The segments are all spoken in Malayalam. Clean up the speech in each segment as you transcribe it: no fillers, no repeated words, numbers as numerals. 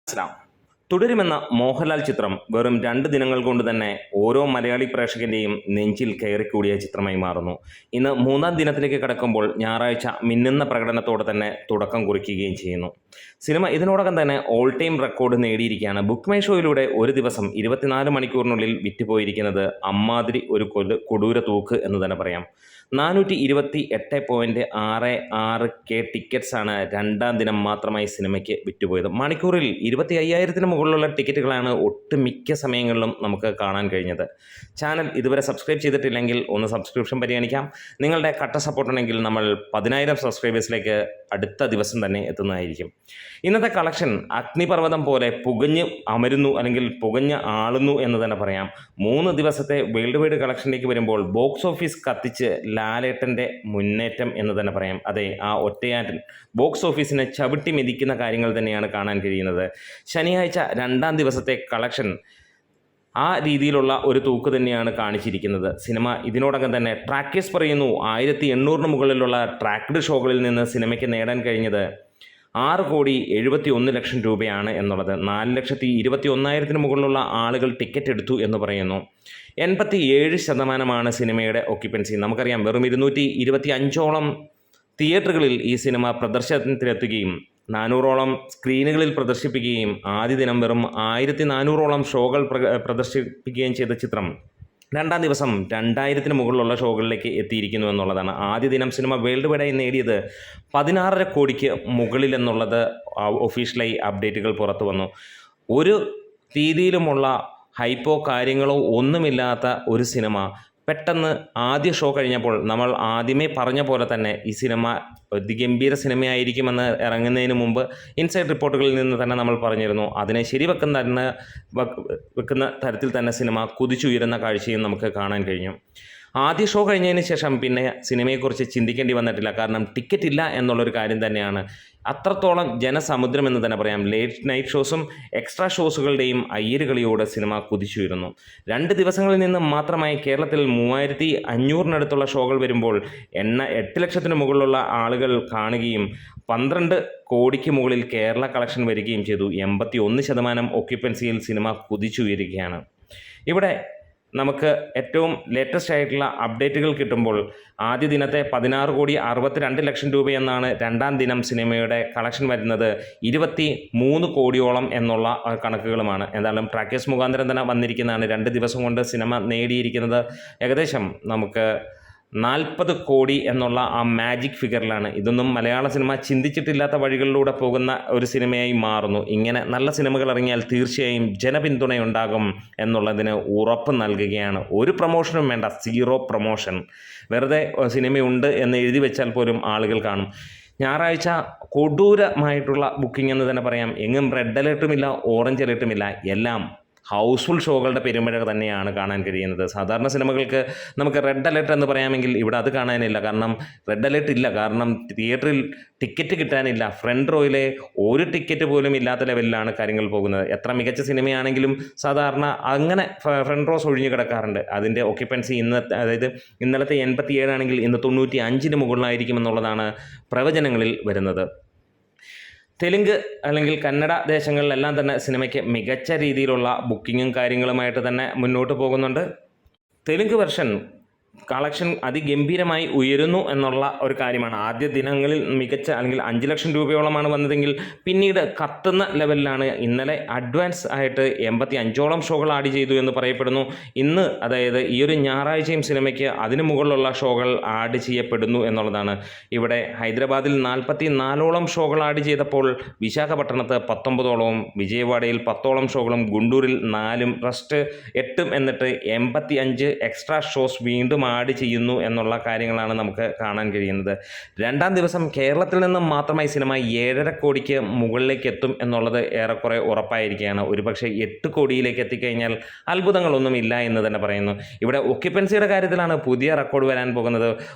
ഇസ്ലാം തുടരുമെന്ന മോഹൻലാൽ ചിത്രം വെറും 2 ദിനങ്ങൾ കൊണ്ട് തന്നെ ഓരോ മലയാളി പ്രേക്ഷകൻ്റെയും നെഞ്ചിൽ കയറിക്കൂടിയ ചിത്രമായി മാറുന്നു. ഇന്ന് 3-ാം ദിനത്തിലേക്ക് കടക്കുമ്പോൾ ഞായറാഴ്ച മിന്നുന്ന പ്രകടനത്തോടെ തന്നെ തുടക്കം കുറിക്കുകയും ചെയ്യുന്നു. സിനിമ ഇതിനോടകം തന്നെ ഓൾ ടൈം റെക്കോർഡ് നേടിയിരിക്കുകയാണ്. ബുക്ക് മൈ ഷോയിലൂടെ ഒരു ദിവസം 24 മണിക്കൂറിനുള്ളിൽ വിറ്റുപോയിരിക്കുന്നത് അമ്മാതിരി ഒരു കൊടൂര തൂക്ക് എന്ന് തന്നെ പറയാം. 428.66K ടിക്കറ്റ്സാണ് 2-ാം ദിനം മാത്രമായി സിനിമയ്ക്ക് വിറ്റുപോയത്. മണിക്കൂറിൽ 25,000-ന് മുകളിലുള്ള ടിക്കറ്റുകളാണ് ഒട്ടുമിക്ക സമയങ്ങളിലും നമുക്ക് കാണാൻ കഴിഞ്ഞത്. ചാനൽ ഇതുവരെ സബ്സ്ക്രൈബ് ചെയ്തിട്ടില്ലെങ്കിൽ ഒന്ന് സബ്സ്ക്രിപ്ഷൻ പരിഗണിക്കാം. നിങ്ങളുടെ കട്ട സപ്പോർട്ടുണ്ടെങ്കിൽ നമ്മൾ 10,000 സബ്സ്ക്രൈബേഴ്സിലേക്ക് അടുത്ത ദിവസം തന്നെ എത്തുന്നതായിരിക്കും. ഇന്നത്തെ കളക്ഷൻ അഗ്നിപർവ്വതം പോലെ പുകഞ്ഞ് അമരുന്നു അല്ലെങ്കിൽ പുകഞ്ഞ് ആളുന്നു എന്ന് തന്നെ പറയാം. 3 ദിവസത്തെ വേൾഡ് വൈഡ് കളക്ഷനിലേക്ക് വരുമ്പോൾ ബോക്സ് ഓഫീസ് കത്തിച്ച് ലാലേട്ടൻ്റെ മുന്നേറ്റം എന്ന് തന്നെ പറയാം. അതെ, ആ ഒറ്റയാറ്റൻ ബോക്സ് ഓഫീസിനെ ചവിട്ടി മെതിക്കുന്ന കാര്യങ്ങൾ തന്നെയാണ് കാണാൻ കഴിയുന്നത്. ശനിയാഴ്ച 2-ാം ദിവസത്തെ കളക്ഷൻ ആ രീതിയിലുള്ള ഒരു തൂക്ക് തന്നെയാണ് കാണിച്ചിരിക്കുന്നത്. സിനിമ ഇതിനോടകം തന്നെ ട്രാക്കേഴ്സ് പറയുന്നു 1800-ന് മുകളിലുള്ള ട്രാക്ക്ഡ് ഷോകളിൽ നിന്ന് സിനിമയ്ക്ക് നേടാൻ കഴിഞ്ഞത് 6,71,00,000 രൂപയാണ് എന്നുള്ളത്. 4,21,000-ന് മുകളിലുള്ള ആളുകൾ ടിക്കറ്റ് എടുത്തു എന്ന് പറയുന്നു. 87% സിനിമയുടെ ഒക്യുപ്പൻസി. നമുക്കറിയാം, വെറും 225ഓളം തിയേറ്ററുകളിൽ ഈ സിനിമ പ്രദർശനത്തിലെത്തുകയും 400ഓളം സ്ക്രീനുകളിൽ പ്രദർശിപ്പിക്കുകയും ആദ്യ ദിനം വെറും 1,400ഓളം ഷോകൾ പ്രദർശിപ്പിക്കുകയും ചെയ്ത ചിത്രം 2-ാം ദിവസം 2,000-ന് മുകളിലുള്ള ഷോകളിലേക്ക് എത്തിയിരിക്കുന്നു എന്നുള്ളതാണ്. ആദ്യ ദിനം സിനിമ വേൾഡ് വൈഡായി നേടിയത് 16.5 കോടിക്ക് മുകളിൽ എന്നുള്ളത് ഒഫീഷ്യലായി അപ്ഡേറ്റുകൾ പുറത്തു വന്നു. ഒരു രീതിയിലുമുള്ള ഹൈപ്പോ കാര്യങ്ങളോ ഒന്നുമില്ലാത്ത ഒരു സിനിമ പെട്ടെന്ന് ആദ്യ ഷോ കഴിഞ്ഞപ്പോൾ നമ്മൾ ആദ്യമേ പറഞ്ഞ പോലെ തന്നെ ഈ സിനിമ അതിഗംഭീര സിനിമയായിരിക്കുമെന്ന് ഇറങ്ങുന്നതിന് മുമ്പ് ഇൻസൈഡ് റിപ്പോർട്ടുകളിൽ നിന്ന് തന്നെ നമ്മൾ പറഞ്ഞിരുന്നു. അതിനെ വെക്കുന്ന തരത്തിൽ തന്നെ സിനിമ കുതിച്ചുയരുന്ന കാഴ്ചയും നമുക്ക് കാണാൻ കഴിഞ്ഞു. ആദ്യ ഷോ കഴിഞ്ഞതിന് ശേഷം പിന്നെ സിനിമയെക്കുറിച്ച് ചിന്തിക്കേണ്ടി വന്നിട്ടില്ല. കാരണം ടിക്കറ്റ് ഇല്ല എന്നുള്ളൊരു കാര്യം തന്നെയാണ്. അത്രത്തോളം ജനസമുദ്രം എന്ന് തന്നെ പറയാം. ലേറ്റ് നൈറ്റ് ഷോസും എക്സ്ട്രാ ഷോസുകളുടെയും അയ്യരുകളിയോട് സിനിമ കുതിച്ചുയരുന്നു. 2 ദിവസങ്ങളിൽ നിന്ന് മാത്രമായി കേരളത്തിൽ 3,500-നടുത്തുള്ള ഷോകൾ വരുമ്പോൾ 8 ലക്ഷത്തിന് മുകളിലുള്ള ആളുകൾ കാണുകയും 12 കോടിക്ക് മുകളിൽ കേരള കളക്ഷൻ വരികയും ചെയ്തു. 81% ഒക്യുപ്പൻസിയിൽ സിനിമ കുതിച്ചുയരുകയാണ്. ഇവിടെ നമുക്ക് ഏറ്റവും ലേറ്റസ്റ്റ് ആയിട്ടുള്ള അപ്ഡേറ്റുകൾ കിട്ടുമ്പോൾ ആദ്യ ദിനത്തെ 16,62,00,000 രൂപയെന്നാണ് 2-ാം ദിനം സിനിമയുടെ കളക്ഷൻ വരുന്നത്. 23 കോടിയോളം എന്നുള്ള കണക്കുകളുമാണ്. എന്തായാലും ട്രാക്കേഴ്സ് മുഖാന്തരം തന്നെ വന്നിരിക്കുന്നതാണ്. 2 ദിവസം കൊണ്ട് സിനിമ നേടിയിരിക്കുന്നത് ഏകദേശം നമുക്ക് 40 കോടി എന്നുള്ള ആ മാജിക് ഫിഗറിലാണ്. ഇതൊന്നും മലയാള സിനിമ ചിന്തിച്ചിട്ടില്ലാത്ത വഴികളിലൂടെ പോകുന്ന ഒരു സിനിമയായി മാറുന്നു. ഇങ്ങനെ നല്ല സിനിമകൾ ഇറങ്ങിയാൽ തീർച്ചയായും ജനപിന്തുണയുണ്ടാകും എന്നുള്ളതിന് ഉറപ്പ് നൽകുകയാണ്. ഒരു പ്രൊമോഷനും വേണ്ട, 0 പ്രൊമോഷൻ. വെറുതെ സിനിമയുണ്ട് എന്ന് എഴുതി വെച്ചാൽ പോലും ആളുകൾ കാണും. ഞായറാഴ്ച കൊടൂരമായിട്ടുള്ള ബുക്കിംഗ് എന്ന് തന്നെ പറയാം. എങ്ങും റെഡ് അലേർട്ടുമില്ല, ഓറഞ്ച് അലേർട്ടുമില്ല. എല്ലാം ഹൗസ്ഫുൾ ഷോകളുടെ പെരുമഴ തന്നെയാണ് കാണാൻ കഴിയുന്നത്. സാധാരണ സിനിമകൾക്ക് നമുക്ക് റെഡ് അലേർട്ട് എന്ന് പറയാമെങ്കിൽ ഇവിടെ അത് കാണാനില്ല. കാരണം റെഡ് അലേർട്ട് ഇല്ല. കാരണം തിയേറ്ററിൽ ടിക്കറ്റ് കിട്ടാനില്ല. ഫ്രണ്ട് റോയിലെ ഒരു ടിക്കറ്റ് പോലും ഇല്ലാത്ത ലെവലിലാണ് കാര്യങ്ങൾ പോകുന്നത്. എത്ര മികച്ച സിനിമയാണെങ്കിലും സാധാരണ അങ്ങനെ ഫ്രണ്ട് റോസ് ഒഴിഞ്ഞു കിടക്കാറുണ്ട്. അതിൻ്റെ ഒക്യുപ്പൻസി ഇന്നലത്തെ 87 ആണെങ്കിൽ ഇന്ന് 95-ന് മുകളിലായിരിക്കും എന്നുള്ളതാണ് പ്രവചനങ്ങളിൽ വരുന്നത്. തെലുങ്ക് അല്ലെങ്കിൽ കന്നഡ ദേശങ്ങളിലെല്ലാം തന്നെ സിനിമയ്ക്ക് മികച്ച രീതിയിലുള്ള ബുക്കിങ്ങും കാര്യങ്ങളുമായിട്ട് തന്നെ മുന്നോട്ട് പോകുന്നുണ്ട്. തെലുങ്ക് വെർഷൻ കളക്ഷൻ അതിഗംഭീരമായി ഉയരുന്നു എന്നുള്ള ഒരു കാര്യമാണ്. ആദ്യ ദിനങ്ങളിൽ മികച്ച അല്ലെങ്കിൽ 5 ലക്ഷം രൂപയോളമാണ് വന്നതെങ്കിൽ പിന്നീട് കത്തുന്ന ലെവലിലാണ്. ഇന്നലെ അഡ്വാൻസ് ആയിട്ട് 85ഓളം ഷോകൾ ആഡ് ചെയ്തു എന്ന് പറയപ്പെടുന്നു. ഇന്ന് അതായത് ഈ ഒരു ഞായറാഴ്ചയും സിനിമയ്ക്ക് അതിന് മുകളിലുള്ള ഷോകൾ ആഡ് ചെയ്യപ്പെടുന്നു എന്നുള്ളതാണ്. ഇവിടെ ഹൈദരാബാദിൽ 44ഓളം ഷോകൾ ആഡ് ചെയ്തപ്പോൾ വിശാഖപട്ടണത്ത് 19ഓളവും, വിജയവാഡയിൽ 10ഓളം ഷോകളും, ഗുണ്ടൂരിൽ 4-ഉം റെസ്റ്റ് 8-ഉം എന്നിട്ട് 85 എക്സ്ട്രാ ഷോസ് വീണ്ടും ആഡ് ചെയ്യുന്നു എന്നുള്ള കാര്യങ്ങളാണ് നമുക്ക് കാണാൻ കഴിയുന്നത്. 2-ാം ദിവസം കേരളത്തിൽ നിന്നും മാത്രമായി സിനിമ 7.5 കോടിക്ക് മുകളിലേക്ക് എത്തും എന്നുള്ളത് ഏറെക്കുറെ ഉറപ്പായിരിക്കുകയാണ്. ഒരുപക്ഷെ 8 കോടിയിലേക്ക് എത്തിക്കഴിഞ്ഞാൽ അത്ഭുതങ്ങളൊന്നും ഇല്ല എന്ന് തന്നെ പറയുന്നു. ഇവിടെ ഒക്യുപ്പൻസിയുടെ കാര്യത്തിലാണ് പുതിയ റെക്കോർഡ് വരാൻ പോകുന്നത്.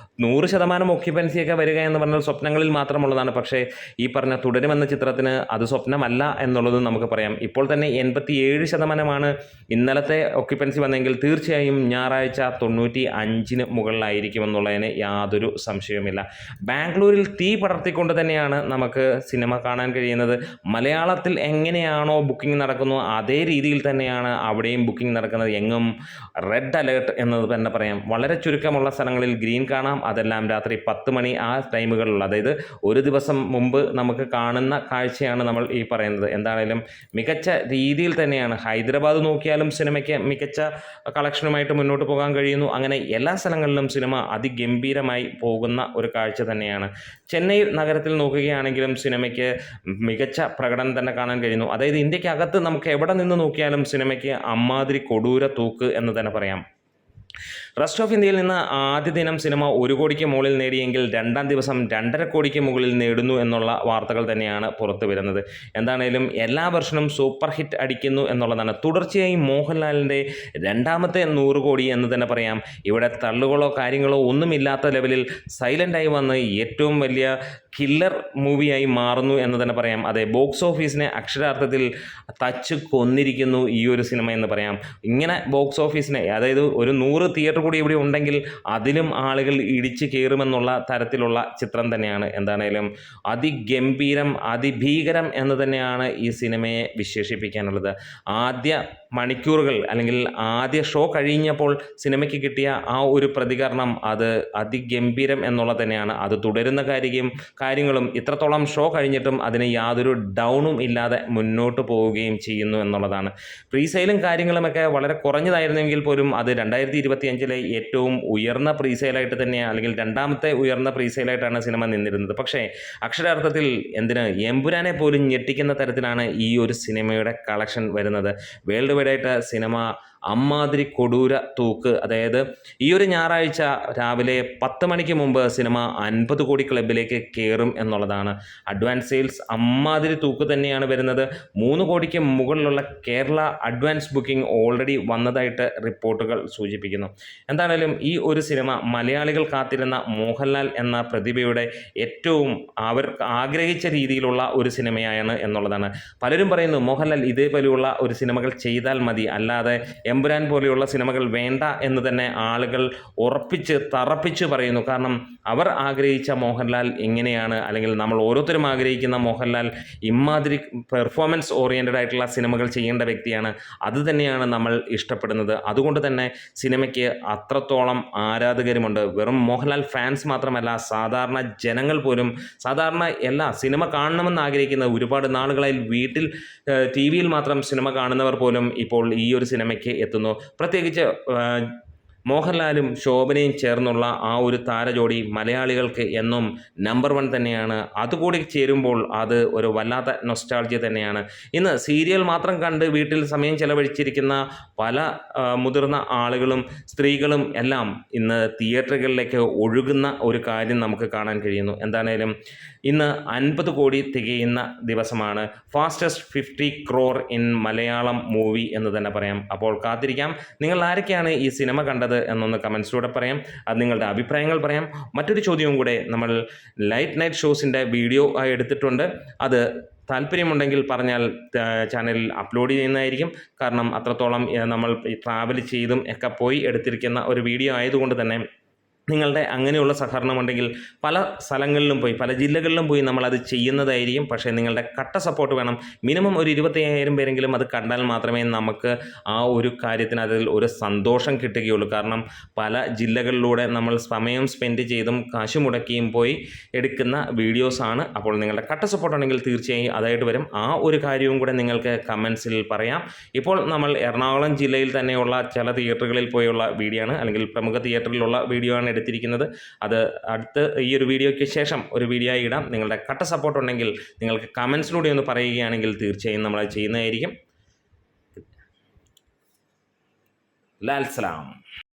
100% ഒക്യുപ്പൻസിയൊക്കെ വരിക എന്ന് പറഞ്ഞാൽ സ്വപ്നങ്ങളിൽ മാത്രമുള്ളതാണ്. പക്ഷേ ഈ പറഞ്ഞ തുടരുമെന്ന ചിത്രത്തിന് അത് സ്വപ്നമല്ല എന്നുള്ളതും നമുക്ക് പറയാം. ഇപ്പോൾ തന്നെ 87% ഇന്നലത്തെ ഒക്യുപ്പൻസി വന്നെങ്കിൽ തീർച്ചയായും ഞായറാഴ്ച 95 5-ന് മുകളിലായിരിക്കുമെന്നുള്ളതിന് യാതൊരു സംശയവുമില്ല. ബാംഗ്ലൂരിൽ തീ പടർത്തിക്കൊണ്ട് തന്നെയാണ് നമുക്ക് സിനിമ കാണാൻ കഴിയുന്നത്. മലയാളത്തിൽ എങ്ങനെയാണോ ബുക്കിംഗ് നടക്കുന്നു അതേ രീതിയിൽ തന്നെയാണ് അവിടെയും ബുക്കിംഗ് നടക്കുന്നത്. എങ്ങും റെഡ് അലേർട്ട് എന്നത് തന്നെ പറയാം. വളരെ ചുരുക്കമുള്ള സ്ഥലങ്ങളിൽ ഗ്രീൻ കാണാം. അതെല്ലാം രാത്രി 10 മണി ആ ടൈമുകളിൽ, അതായത് ഒരു ദിവസം മുമ്പ് നമുക്ക് കാണുന്ന കാഴ്ചയാണ് നമ്മൾ ഈ പറയുന്നത്. എന്താണേലും മികച്ച രീതിയിൽ തന്നെയാണ്. ഹൈദരാബാദ് നോക്കിയാലും സിനിമയ്ക്ക് മികച്ച കളക്ഷനുമായിട്ട് മുന്നോട്ട് പോകാൻ കഴിയുന്നു. അങ്ങനെ എല്ലാ സ്ഥലങ്ങളിലും സിനിമ അതിഗംഭീരമായി പോകുന്ന ഒരു കാഴ്ച തന്നെയാണ്. ചെന്നൈ നഗരത്തിൽ നോക്കുകയാണെങ്കിലും സിനിമയ്ക്ക് മികച്ച പ്രകടനം തന്നെ കാണാൻ കഴിയുന്നു. അതായത് ഇന്ത്യക്കകത്ത് നമുക്ക് എവിടെ നിന്ന് നോക്കിയാലും സിനിമയ്ക്ക് അമ്മാതിരി കൊടൂര തൂക്ക് എന്ന് തന്നെ പറയാം. റെസ്റ്റ് ഓഫ് ഇന്ത്യയിൽ നിന്ന് ആദ്യ ദിനം സിനിമ 1 കോടിക്ക് മുകളിൽ നേടിയെങ്കിൽ രണ്ടാം ദിവസം 2.5 കോടിക്ക് മുകളിൽ നേടുന്നു എന്നുള്ള വാർത്തകൾ തന്നെയാണ് പുറത്തു വരുന്നത്. എന്താണേലും എല്ലാ വർഷവും സൂപ്പർ ഹിറ്റ് അടിക്കുന്നു എന്നുള്ളതാണ്. തുടർച്ചയായി മോഹൻലാലിൻ്റെ രണ്ടാമത്തെ 100 കോടി എന്ന് തന്നെ പറയാം. ഇവിടെ തള്ളുകളോ കാര്യങ്ങളോ ഒന്നുമില്ലാത്ത ലെവലിൽ സൈലൻ്റായി വന്ന് ഏറ്റവും വലിയ കില്ലർ മൂവിയായി മാറുന്നു എന്ന് തന്നെ പറയാം. അതെ, ബോക്സ് ഓഫീസിനെ അക്ഷരാർത്ഥത്തിൽ തച്ച് കൊന്നിരിക്കുന്നു ഈ ഒരു സിനിമ എന്ന് പറയാം. ഇങ്ങനെ ബോക്സ് ഓഫീസിനെ, അതായത് ഒരു 100 തിയേറ്റർ കൂടി ഇവിടെ ഉണ്ടെങ്കിൽ അതിലും ആളുകൾ ഇടിച്ചു കയറുമെന്നുള്ള തരത്തിലുള്ള ചിത്രം തന്നെയാണ്. എന്താണേലും അതിഗംഭീരം, അതിഭീകരം എന്ന് തന്നെയാണ് ഈ സിനിമയെ വിശേഷിപ്പിക്കാനുള്ളത്. ആദ്യ മണിക്കൂറുകൾ അല്ലെങ്കിൽ ആദ്യ ഷോ കഴിഞ്ഞപ്പോൾ സിനിമയ്ക്ക് കിട്ടിയ ആ ഒരു പ്രതികരണം അത് അതിഗംഭീരം എന്നുള്ളത് തന്നെയാണ്. അത് തുടരുന്ന കാര്യങ്ങളും ഇത്രത്തോളം ഷോ കഴിഞ്ഞിട്ടും അതിന് യാതൊരു ഡൗണും ഇല്ലാതെ മുന്നോട്ട് പോവുകയും ചെയ്യുന്നു എന്നുള്ളതാണ്. പ്രീസെയിലും കാര്യങ്ങളുമൊക്കെ വളരെ കുറഞ്ഞതായിരുന്നെങ്കിൽ പോലും അത് 2025 ഏറ്റവും ഉയർന്ന പ്രീസെയിലായിട്ട് തന്നെയാണ്, അല്ലെങ്കിൽ രണ്ടാമത്തെ ഉയർന്ന പ്രീസെയിലായിട്ടാണ് സിനിമ നിന്നിരുന്നത്. പക്ഷേ അക്ഷരാർത്ഥത്തിൽ എമ്പുരാനെ പോലും ഞെട്ടിക്കുന്ന തരത്തിലാണ് ഈ ഒരു സിനിമയുടെ കളക്ഷൻ വരുന്നത്. വേൾഡ് വൈഡായിട്ട് സിനിമ അമ്മാതിരി കൊടൂര തൂക്ക്. അതായത് ഈ ഒരു ഞായറാഴ്ച രാവിലെ 10 മണിക്ക് മുമ്പ് സിനിമ 50 കോടി ക്ലബിലേക്ക് കയറും എന്നുള്ളതാണ്. അഡ്വാൻസ് സെയിൽസ് അമ്മാതിരി തൂക്ക് തന്നെയാണ് വരുന്നത്. 3 കോടിക്ക് മുകളിലുള്ള കേരള അഡ്വാൻസ് ബുക്കിംഗ് ഓൾറെഡി വന്നതായിട്ട് റിപ്പോർട്ടുകൾ സൂചിപ്പിക്കുന്നു. എന്താണേലും ഈ ഒരു സിനിമ മലയാളികൾ കാത്തിരുന്ന മോഹൻലാൽ എന്ന പ്രതിഭയുടെ ഏറ്റവും അവർ ആഗ്രഹിച്ച രീതിയിലുള്ള ഒരു സിനിമയാണ് എന്നുള്ളതാണ്. പലരും പറയുന്നു മോഹൻലാൽ ഇതേപോലെയുള്ള ഒരു സിനിമകൾ ചെയ്താൽ മതി, അല്ലാതെ എമ്പുരാൻ പോലെയുള്ള സിനിമകൾ വേണ്ട എന്ന് തന്നെ ആളുകൾ തറപ്പിച്ച് പറയുന്നു. കാരണം അവർ ആഗ്രഹിച്ച മോഹൻലാൽ എങ്ങനെയാണ്, അല്ലെങ്കിൽ നമ്മൾ ഓരോരുത്തരും ആഗ്രഹിക്കുന്ന മോഹൻലാൽ ഇമാതിരി പെർഫോമൻസ് ഓറിയൻറ്റഡ് ആയിട്ടുള്ള സിനിമകൾ ചെയ്യേണ്ട വ്യക്തിയാണ്. അത് തന്നെയാണ് നമ്മൾ ഇഷ്ടപ്പെടുന്നത്. അതുകൊണ്ട് തന്നെ സിനിമയ്ക്ക് അത്രത്തോളം ആരാധകരുമുണ്ട്. വെറും മോഹൻലാൽ ഫാൻസ് മാത്രമല്ല, സാധാരണ ജനങ്ങൾ പോലും, സാധാരണ എല്ലാ സിനിമ കാണണമെന്ന് ആഗ്രഹിക്കുന്ന ഒരുപാട് നാളുകളായി വീട്ടിൽ TV-യിൽ മാത്രം സിനിമ കാണുന്നവർ പോലും ഇപ്പോൾ ഈ ഒരു സിനിമയ്ക്ക് എത്തുന്നു. പ്രത്യേകിച്ച് മോഹൻലാലും ശോഭനയും ചേർന്നുള്ള ആ ഒരു താരജോഡി മലയാളികൾക്ക് എന്നും നമ്പർ 1 തന്നെയാണ്. അതുകൂടി ചേരുമ്പോൾ അത് ഒരു വല്ലാത്ത നൊസ്റ്റാൾജിയ തന്നെയാണ്. ഇന്ന് സീരിയൽ മാത്രം കണ്ട് വീട്ടിൽ സമയം ചെലവഴിച്ചിരിക്കുന്ന പല മുതിർന്ന ആളുകളും സ്ത്രീകളും എല്ലാം ഇന്ന് തിയേറ്ററുകളിലേക്ക് ഒഴുകുന്ന ഒരു കാര്യം നമുക്ക് കാണാൻ കഴിയുന്നു. എന്താണേലും ഇന്ന് 50 കോടി തികയുന്ന ദിവസമാണ്. Fastest 50 crore in Malayalam movie എന്ന് തന്നെ പറയാം. അപ്പോൾ കാത്തിരിക്കാം. നിങ്ങൾ ആരൊക്കെയാണ് ഈ സിനിമ കണ്ടത് എന്നൊന്ന് കമൻസിലൂടെ പറയാം. അത് നിങ്ങളുടെ അഭിപ്രായങ്ങൾ പറയാം. മറ്റൊരു ചോദ്യവും കൂടെ നമ്മൾ ലൈറ്റ് നൈറ്റ് ഷോസിൻ്റെ വീഡിയോ ആയി എടുത്തിട്ടുണ്ട്. അത് താല്പര്യമുണ്ടെങ്കിൽ പറഞ്ഞാൽ ചാനലിൽ അപ്ലോഡ് ചെയ്യുന്നതായിരിക്കും. കാരണം അത്രത്തോളം നമ്മൾ ട്രാവൽ ചെയ്തും ഒക്കെ പോയി എടുത്തിരിക്കുന്ന ഒരു വീഡിയോ ആയതുകൊണ്ട് തന്നെ നിങ്ങളുടെ അങ്ങനെയുള്ള സഹകരണമുണ്ടെങ്കിൽ പല സ്ഥലങ്ങളിലും പോയി, പല ജില്ലകളിലും പോയി നമ്മളത് ചെയ്യുന്നതായിരിക്കും. പക്ഷേ നിങ്ങളുടെ കട്ട സപ്പോർട്ട് വേണം. മിനിമം ഒരു 25,000 പേരെങ്കിലും അത് കണ്ടാൽ മാത്രമേ നമുക്ക് ആ ഒരു കാര്യത്തിന് അതിൽ ഒരു സന്തോഷം കിട്ടുകയുള്ളൂ. കാരണം പല ജില്ലകളിലൂടെ നമ്മൾ സമയം സ്പെൻഡ് ചെയ്തും കാശ് മുടക്കിയും പോയി എടുക്കുന്ന വീഡിയോസാണ്. അപ്പോൾ നിങ്ങളുടെ കട്ട സപ്പോർട്ട് ഉണ്ടെങ്കിൽ തീർച്ചയായും അതായിട്ട് വരും. ആ ഒരു കാര്യവും കൂടെ നിങ്ങൾക്ക് കമൻസിൽ പറയാം. ഇപ്പോൾ നമ്മൾ എറണാകുളം ജില്ലയിൽ തന്നെയുള്ള ചില തിയേറ്ററുകളിൽ പോയുള്ള വീഡിയോ ആണ്, അല്ലെങ്കിൽ പ്രമുഖ തിയേറ്ററിലുള്ള വീഡിയോ ആണ് എടുത്തിരിക്കുന്നത്. അത് അടുത്ത് ഈ ഒരു വീഡിയോയ്ക്ക് ശേഷം ഒരു വീഡിയോ ആയി ഇടാം. നിങ്ങളുടെ കട്ട സപ്പോർട്ട് ഉണ്ടെങ്കിൽ നിങ്ങൾക്ക് കമൻസിലൂടെ ഒന്ന് പറയുകയാണെങ്കിൽ തീർച്ചയായും നമ്മൾ ചെയ്യുന്നതായിരിക്കും. ലാൽ സലാം.